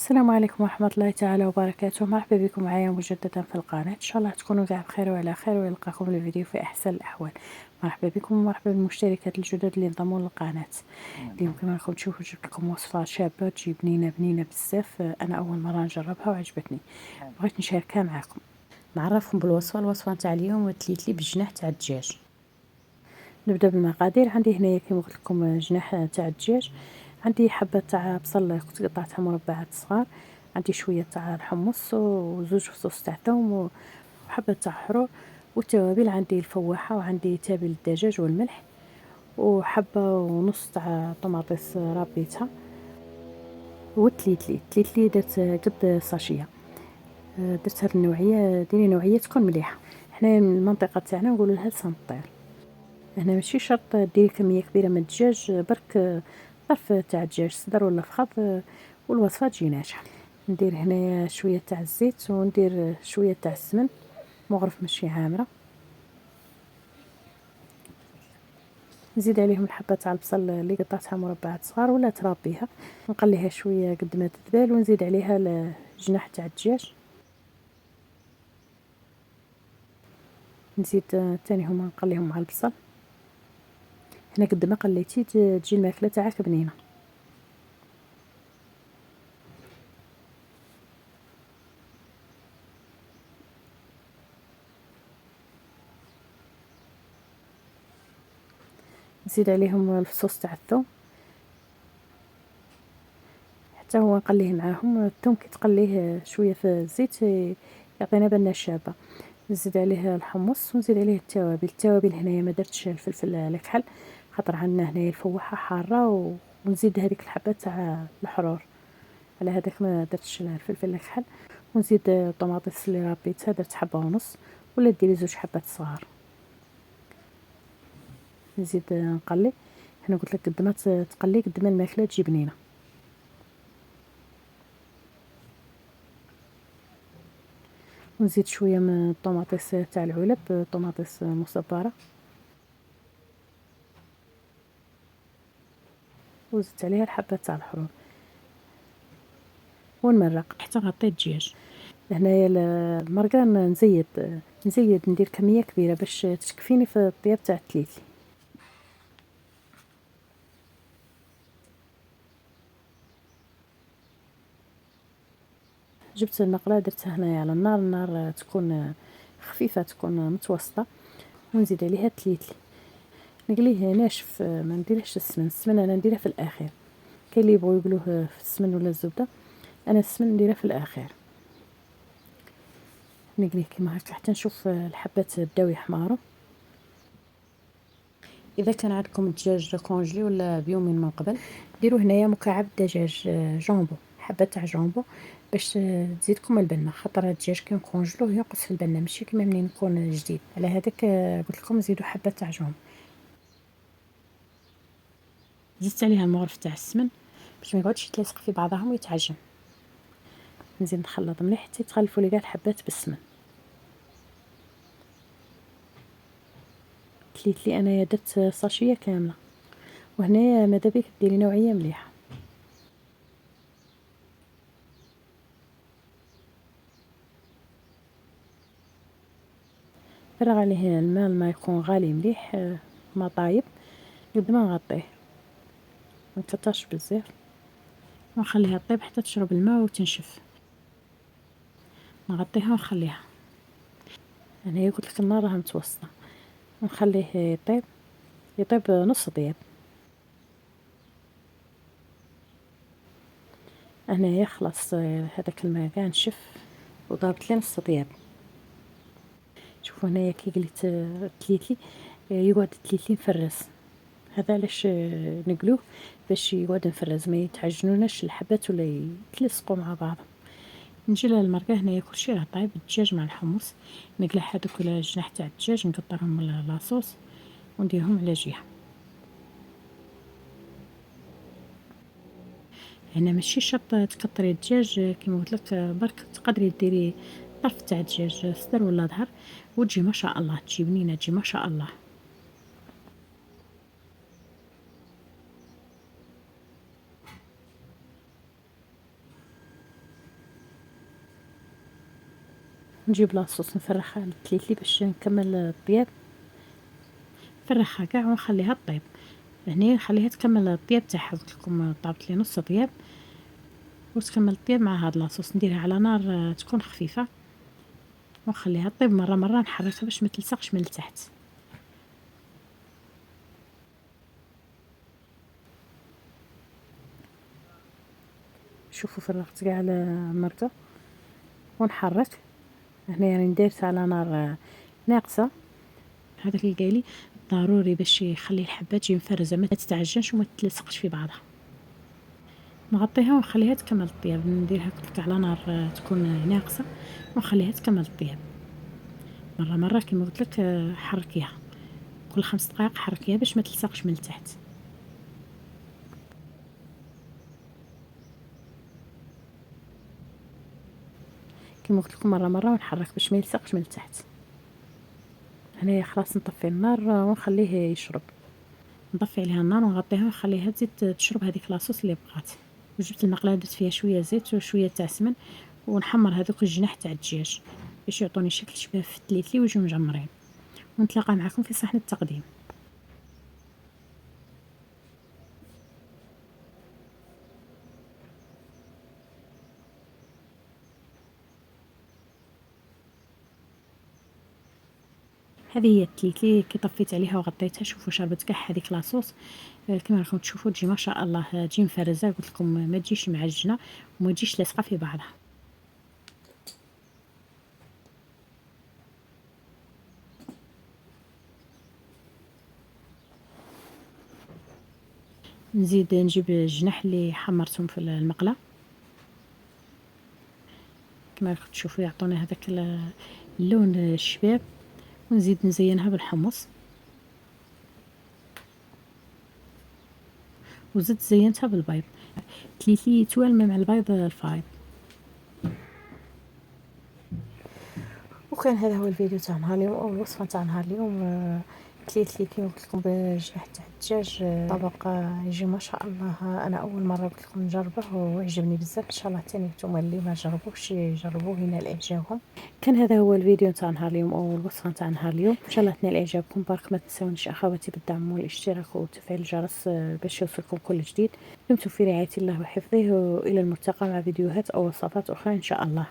السلام عليكم ورحمة الله تعالى وبركاته. مرحبا بكم معايا مجددا في القناة. إن شاء الله تكونوا كاع بخير وعلى خير ويلقاكم الفيديو في أحسن الأحوال. مرحبا بكم ومرحبا بالمشتركات الجدد اللي انضموا للقناة. اليوم كما راكم تشوفوا جبت لكم وصفة شابة تجي بنينة بزاف. أنا أول مرة نجربها وعجبتني، بغيت نشاركها معكم. نعرفكم بالوصفة. الوصفة نتاع اليوم تليتلي بالجناح تاع الدجاج. نبدا بالمقادير. عندي هنايا كما قلت لكم جناح تاع الدجاج، عندي حبه تاع بصل كنت قطعتها مربعات صغار، عندي شويه تاع الحمص وزوج فصوص تاع ثوم وحبه تاع حرور، والتوابل عندي الفواحه وعندي تابل الدجاج والملح وحبه ونص تاع طماطيس ربيتها والتليتلي درت قد ساشيه. درت هاد النوعيه، ديري نوعيه تكون مليحه. حنا المنطقه تاعنا نقولوا لها سنطير. هنا ماشي شرط ديري كميه كبيره من الدجاج، برك طرف تاع الدجاج صدر ولا فخذ والوصفه تجي ناجحه. ندير هنايا شويه تاع الزيت وندير شويه تاع السمن مغرف ماشي عامره، نزيد عليهم الحبه تاع البصل اللي قطعتها مربعات صغار ولا ترابيها، نقليها شويه قد ما تذبال ونزيد عليها الجناح تاع الدجاج، نزيد تاني هما نقليهم مع البصل. هنا قد ما قليتي تجي الماكله تاعك بنينه. نزيد عليهم الفصوص تاع الثوم حتى هو نقليه معاهم. الثوم كي تقليه شويه في الزيت يعطينا بنه شابه. نزيد عليه الحمص ونزيد عليه التوابل هنايا ما درتش الفلفل الكحل خاطر عندنا هنايا الفواحه حاره، ونزيد هذيك الحبه تاع الحرور، على هذاك ما درتش الفلفل الكحل. ونزيد الطماطيس اللي ربيتها، درت حبه ونص ولا ديري زوج حبات صغار. نزيد نقلي. هنا قلت لك قد ما تقلي قد ما الماكله تجي بنينه. ونزيد شويه من الطماطيس تاع العلب، طماطيس مصبره، وزدت عليها الحبه تاع الحرور ونمرق حتى نغطي الدجاج. هنايا المرقه نزيد ندير كميه كبيره باش تكفيني في الطياب تاع التليتلي. جبت المقله درتها هنايا على النار تكون خفيفه، تكون متوسطه، ونزيد عليها التليتلي نقليه ناشف. ما نديرهش السمن انا نديرها في الاخير. كاين اللي يبغوا يقلوه في السمن ولا الزبده، انا السمن نديرها في الاخير. نقليه كيما هكا حتى نشوف الحبات بداو يحماروا. اذا كان عندكم الدجاج كونجلي ولا بيومين من قبل، ديروا هنايا مكعب دجاج جامبو، حبه تاع جامبو باش تزيدكم البنه، خاطر الدجاج كي نكونجلوه ينقص في البنه ماشي كيما منين يكون جديد. على هذاك قلت لكم زيدوا حبه تاع جامبو. زدت عليها المغرف تاع السمن باش ما يقعدش يتلاصق في بعضهم ويتعجن. نزيد نخلط مليح حتى يتخلفوا لي كاع الحبات بالسمن. كليت لي انايا درت ساشيه كامله، وهنايا ماذا بيك ديري نوعيه مليحه. فرغ عليه الماء يكون غالي مليح، ما طايب، قد ما نغطيه ما نكترش بزاف، ونخليها طيب حتى تشرب الماء وتنشف. نغطيها ونخليها. انا قلت لك النار راها متوسطه، ونخليه يطيب نص طياب. هنايا خلاص هذاك الماء كاع نشف وضربت لي نص طياب. شوفوا هنايا كي قلت تليتلي يقعد التليتلي مفرز، هذا علاش نقلوه باش يقعد مفرز ما يتعجنوناش الحبات ولا يتلصقوا مع بعض. نجي للمرقه. هنايا كلشي راه طايب، الدجاج مع الحمص. نقلع هذوك الجناح تاع الدجاج نقطعهم لاصوص ونديرهم على جهه. هنا ماشي شرط تكتري الدجاج كما قلت لك، برك تقدري ديري طرف تاع الدجاج صدر ولا ظهر وتجي ما شاء الله، تجي بنينه، تجي ما شاء الله. نجيب لاصوص نفرخها التليتلي باش نكمل الطياب، نفرخها كاع ونخليها طيب. هني نخليها تكمل الطياب تاعها، قلت لكم طابت لي نص طياب وتكمل الطياب مع هاد لاصوص. نديرها على نار تكون خفيفه ونخليها طيب مره نحركها باش ما تلصقش من التحت. شوفوا فرغت كاع المرقه ونحرك. هنا يعني درت على نار ناقصه. هذاك الكالي ضروري باش يخلي الحبات تجي مفرزه ما تتعجنش وما تلصقش في بعضها. نغطيها ونخليها تكمل الطياب. نديرها قلت على نار تكون ناقصه ونخليها تكمل الطياب مره كما قلت لك. حركيها كل 5 دقائق، حركيها باش ما تلصقش من التحت. كما قلت لكم مره ونحرك باش ما يلصقش من التحت. هنايا خلاص نطفي النار ونخليه يشرب. نطفي عليها النار ونغطيها ونخليها تزيد تشرب هذيك لاصوص اللي بقات. وجبت المقله درت فيها شويه زيت وشويه تاع سمن ونحمر هذوك الجناح تاع الدجاج باش يعطوني شكل شبه في التليتلي ويجوا مجمرين. ونتلاقى معكم في صحن التقديم. هذه هي التليتلي كي طفيت عليها وغطيتها. شوفوا شربت كاع هذيك لاصوص. كما راكم تشوفوا تجي ما شاء الله، تجي مفرزه. قلت لكم ما تجيش معجنه وما تجيش لاصقه في بعضها. نزيد نجيب الجناح اللي حمرتهم في المقله كما راكم تشوفوا يعطوني هذاك اللون الشباب. ونزيد نزينها بالحمص وزدت زينتها بالبيض. تليتلي يتوالم مع البيض الفايض. وكان هذا هو الفيديو تاع نهار اليوم او الوصفه تاع نهار اليوم. تليتلي كيما قلت لكم بجناح تاع الدجاج. طبق يجي ما شاء الله. انا اول مره قلت لكم نجربه وعجبني بزاف. ان شاء الله تاني نتوما اللي ما جربوش يجربوه ينال اعجابهم. كان هذا هو الفيديو تاع نهار اليوم او الوصفه تاع نهار اليوم. ان شاء الله تنال اعجابكم. برك ما تنسونيش اخواتي بالدعم والاشتراك وتفعيل الجرس باش يوصلكم كل جديد. دمتم في رعايه الله وحفظه، والى الملتقى مع فيديوهات او وصفات اخرى ان شاء الله.